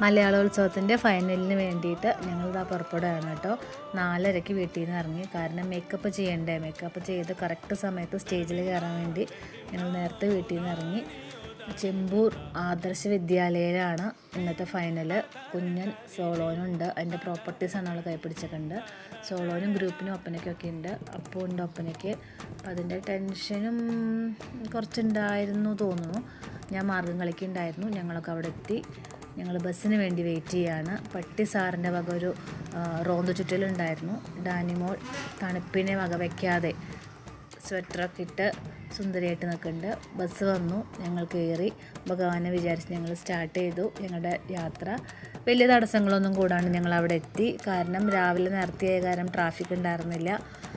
മലയാളോത്സവത്തിൻ്റെ ഫൈനലിന് വേണ്ടിയിട്ട് ഞങ്ങളിതാ പുറപ്പെടുകയാണ് കേട്ടോ. 4:30 വീട്ടിൽ നിന്ന് ഇറങ്ങി. കാരണം മേക്കപ്പ് ചെയ്യണ്ടേ, മേക്കപ്പ് ചെയ്ത് കറക്റ്റ് സമയത്ത് സ്റ്റേജിൽ കയറാൻ വേണ്ടി ഞങ്ങൾ നേരത്തെ വീട്ടിൽ നിന്ന് ഇറങ്ങി. ചെമ്പൂർ ആദർശ വിദ്യാലയയിലാണ് ഇന്നത്തെ ഫൈനൽ. കുഞ്ഞൻ സോളോനുണ്ട്, അതിൻ്റെ പ്രോപ്പർട്ടീസാണ് അവൾ കൈപ്പിടിച്ചിട്ടുണ്ട്. സോളോനും ഗ്രൂപ്പിനും ഒപ്പനയ്ക്കൊക്കെ ഉണ്ട്, അപ്പോൾ ഉണ്ട് ഒപ്പനയ്ക്ക്. അപ്പം അതിൻ്റെ ടെൻഷനും കുറച്ചുണ്ടായിരുന്നു തോന്നുന്നു. ഞാൻ മാർഗം കളിക്കുന്നുണ്ടായിരുന്നു. ഞങ്ങളൊക്കെ അവിടെ എത്തി. ഞങ്ങൾ ബസ്സിന് വേണ്ടി വെയിറ്റ് ചെയ്യുകയാണ്. പട്ടി സാറിൻ്റെ വക ഒരു റോന്ത് ചുറ്റലുണ്ടായിരുന്നു. ഡാനിമോൾ തണുപ്പിനെ വക വയ്ക്കാതെ സ്വെറ്ററൊക്കെ ഇട്ട് സുന്ദരിയായിട്ട് നിൽക്കുന്നുണ്ട്. ബസ് വന്നു, ഞങ്ങൾ കയറി. ഭഗവാനെ വിചാരിച്ച് ഞങ്ങൾ സ്റ്റാർട്ട് ചെയ്തു ഞങ്ങളുടെ യാത്ര. വലിയ തടസ്സങ്ങളൊന്നും കൂടാണ്ട് ഞങ്ങൾ അവിടെ എത്തി. കാരണം രാവിലെ നേരത്തെ കാരണം ട്രാഫിക് ഉണ്ടായിരുന്നില്ല.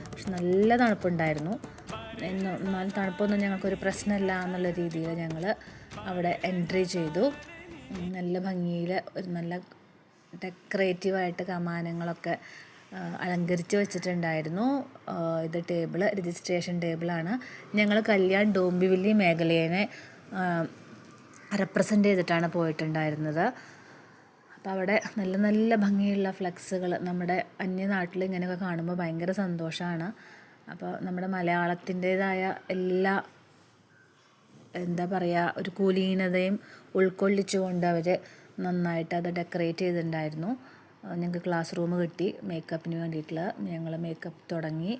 പക്ഷെ നല്ല തണുപ്പുണ്ടായിരുന്നു. എന്നാലും തണുപ്പൊന്നും ഞങ്ങൾക്കൊരു പ്രശ്നമില്ല എന്നുള്ള രീതിയിൽ ഞങ്ങൾ അവിടെ എൻട്രി ചെയ്തു. നല്ല ഭംഗിയിൽ ഒരു നല്ല ഡെക്കറേറ്റീവായിട്ട് കമാനങ്ങളൊക്കെ അലങ്കരിച്ച് വെച്ചിട്ടുണ്ടായിരുന്നു. ഇത് ടേബിള് രജിസ്ട്രേഷൻ ടേബിളാണ്. ഞങ്ങൾ കല്യാൺ ഡോംബിവില്ലി മേഖലയെ റെപ്രസെൻ്റ് ചെയ്തിട്ടാണ് പോയിട്ടുണ്ടായിരുന്നത്. അപ്പോൾ അവിടെ നല്ല നല്ല ഭംഗിയുള്ള ഫ്ലെക്സുകൾ നമ്മുടെ അന്യനാട്ടിൽ ഇങ്ങനെയൊക്കെ കാണുമ്പോൾ ഭയങ്കര സന്തോഷമാണ്. അപ്പോൾ നമ്മുടെ മലയാളത്തിൻ്റേതായ എല്ലാ എന്താ പറയുക ഒരു കുലീനതയും ഉൾക്കൊള്ളിച്ചുകൊണ്ട് അവർ നന്നായിട്ട് അത് ഡെക്കറേറ്റ് ചെയ്തിട്ടുണ്ടായിരുന്നു. ഞങ്ങൾക്ക് ക്ലാസ് റൂം കിട്ടി മേക്കപ്പിന് വേണ്ടിയിട്ടുള്ള. ഞങ്ങൾ മേക്കപ്പ് തുടങ്ങി.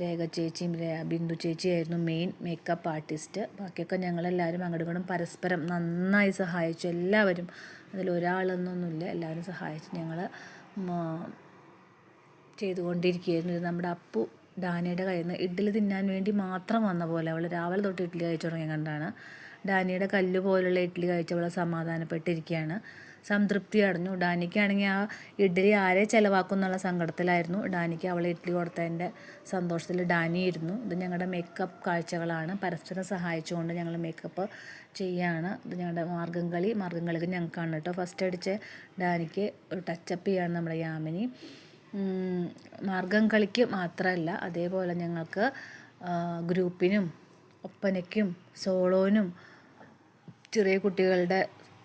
രേഖ ചേച്ചിയും ബിന്ദു ചേച്ചിയായിരുന്നു മെയിൻ മേക്കപ്പ് ആർട്ടിസ്റ്റ്. ബാക്കിയൊക്കെ ഞങ്ങളെല്ലാവരും അങ്ങോട്ടും ഇങ്ങോട്ടും പരസ്പരം നന്നായി സഹായിച്ചു. എല്ലാവരും, അതിലൊരാളെന്നൊന്നുമില്ല, എല്ലാവരും സഹായിച്ചു. ഞങ്ങൾ ചെയ്തുകൊണ്ടിരിക്കുകയായിരുന്നു. ഇത് നമ്മുടെ അപ്പു ഡാനിയുടെ കയ്യിൽ നിന്ന് ഇഡ്ഡലി തിന്നാൻ വേണ്ടി മാത്രം വന്ന പോലെ. അവൾ രാവിലെ തൊട്ട് ഇഡ്ഡലി കഴിച്ചു തുടങ്ങിയ കണ്ടാണ്. ഡാനിയുടെ കല്ല് പോലുള്ള ഇഡ്ഡലി കഴിച്ചവൾ സമാധാനപ്പെട്ടിരിക്കുകയാണ്, സംതൃപ്തി അടഞ്ഞു. ഡാനിക്കാണെങ്കിൽ ആ ഇഡ്ഡലി ആരെ ചിലവാക്കും എന്നുള്ള സങ്കടത്തിലായിരുന്നു. ഡാനിക്ക് അവളെ ഇഡ്ഡലി കൊടുത്തതിൻ്റെ സന്തോഷത്തിൽ ഡാനി ഇരുന്നു. ഇത് ഞങ്ങളുടെ മേക്കപ്പ് കാഴ്ചകളാണ്. പരസ്പരം സഹായിച്ചുകൊണ്ട് ഞങ്ങൾ മേക്കപ്പ് ചെയ്യുകയാണ്. ഇത് ഞങ്ങളുടെ മാർഗം കളിക്ക് ഞങ്ങൾക്കാണ് കേട്ടോ. ഫസ്റ്റ് അടിച്ച് ഡാനിക്ക് ഒരു ടച്ചപ്പ് ചെയ്യുകയാണ് നമ്മുടെ യാമിനി. മാർഗം കളിക്ക് മാത്രമല്ല, അതേപോലെ ഞങ്ങൾക്ക് ഗ്രൂപ്പിനും ഒപ്പനയ്ക്കും സോളോനും ചെറിയ കുട്ടികളുടെ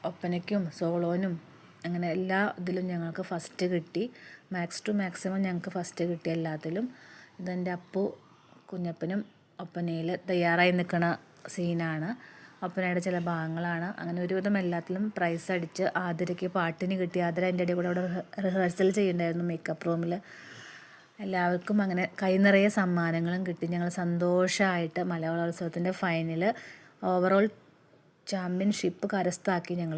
ഒപ്പനയ്ക്കും സോളോനും അങ്ങനെ എല്ലാ ഇതിലും ഞങ്ങൾക്ക് ഫസ്റ്റ് കിട്ടി. മാക്സ് ടു മാക്സിമം ഞങ്ങൾക്ക് ഫസ്റ്റ് കിട്ടി എല്ലാത്തിലും. ഇതെൻ്റെ അപ്പു കുഞ്ഞപ്പനും ഒപ്പനയിൽ തയ്യാറായി നിൽക്കുന്ന സീനാണ്. ഒപ്പനയുടെ ചില ഭാഗങ്ങളാണ്. അങ്ങനെ ഒരുവിധം എല്ലാത്തിലും പ്രൈസ് അടിച്ച് ആതിരയ്ക്ക് പാട്ടിന് കിട്ടി. ആതിര എൻ്റെ ഇടയിൽ കൂടെ അവിടെ റിഹേഴ്സൽ ചെയ്യുന്നുണ്ടായിരുന്നു മേക്കപ്പ് റൂമിൽ. എല്ലാവർക്കും അങ്ങനെ കൈ നിറയെ സമ്മാനങ്ങളും കിട്ടി. ഞങ്ങൾ സന്തോഷമായിട്ട് മലയാളോത്സവത്തിൻ്റെ ഫൈനൽ ഓവറോൾ ചാമ്പ്യൻഷിപ്പ് കരസ്ഥമാക്കി ഞങ്ങൾ.